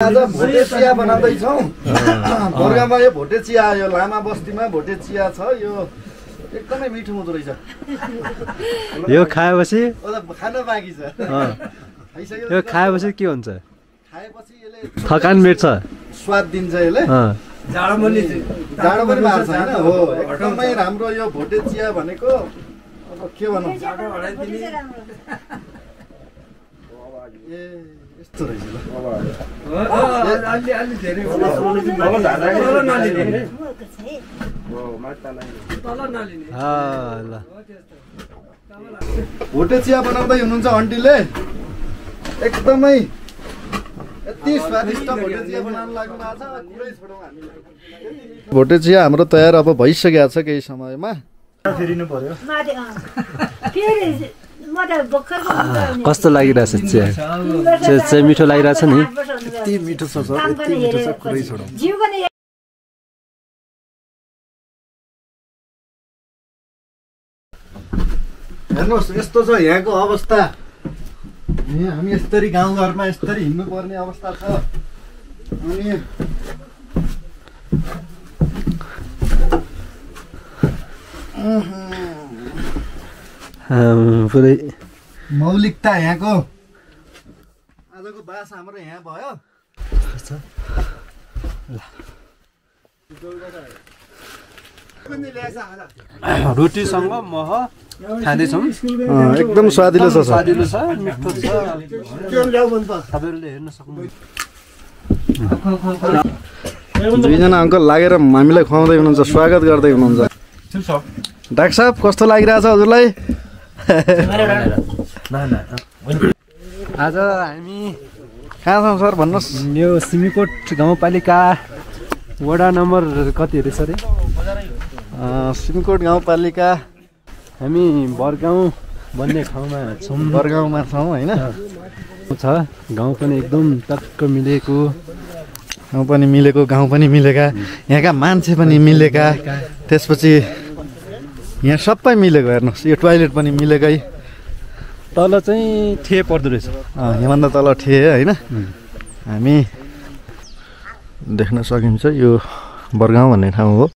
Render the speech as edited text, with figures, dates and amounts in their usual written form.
आज भोटे चिया बनाउँदैछौँ बर्गामा यो भोटे चिया यो लामा बस्तीमा भोटे चिया छ यो एकदमै मिठो हुँदो रहेछ यो खाएपछि खान बाँकी छ यो खाएपछि के हुन्छ खाएपछि यसले थकान मेट्छ स्वाद दिन्छ यसले जाडो पनि मार्छ हैन हो एकदमै राम्रो यो भोटे चिया भनेको अब के भनौँ ए यस्तो रहेछ भोटे चिया बनाउँदै हुनुहुन्छ आन्टीले एकदमै यति स्वादिष्ट भोटे चिया बनाउन लाग्नु भएको छ कुरै छोडौँ हामीले भोटे चिया हाम्रो तयार अब भइसकेको छ केही समयमा फेरिनु पर्यो कस्तो लागिरहेछ चिया चाहिँ मिठो लागिरहेछ नि यति मिठो छ सर यति मिठो छ कुरै छोडौँ हेर्नुहोस् यस्तो छ यहाँको अवस्था हामी यसरी गाउँघरमा यसरी हिँड्नु पर्ने अवस्था छ अनि पुरै मौलिकता यहाँको आजको बास हाम्रो यहाँ भयो रोटीसँग मह खाँदैछौँ एकदम स्वादिलो छ स्वादिलो छ मिठो छ तपाईँहरूले हेर्न सक्नुहुन्छ दुईजना अङ्कल लागेर हामीलाई खुवाउँदै हुनुहुन्छ स्वागत गर्दै हुनुहुन्छ डाक्टर साहब कस्तो लागिरहेछ हजुरलाई आज हामी कहाँ छौँ सर भन्नुहोस् यो सिमीकोट गाउँपालिका वडा नम्बर कति अरे सर सिमीकोट गाउँपालिका हामी बरगाउँ भन्ने ठाउँमा छौँ बरगाउँमा छौँ होइन छ गाउँ पनि एकदम टक्क मिलेको गाउँ पनि मिलेको गाउँ पनि मिलेका यहाँका मान्छे पनि मिलेका त्यसपछि यहाँ सबै मिलेको हेर्नुहोस् यो टोइलेट पनि मिलेकै तल चाहिँ ठे पर्दो रहेछ यहाँभन्दा तल ठे होइन हामी देख्न सकिन्छ यो बरगाउँ भन्ने ठाउँ हो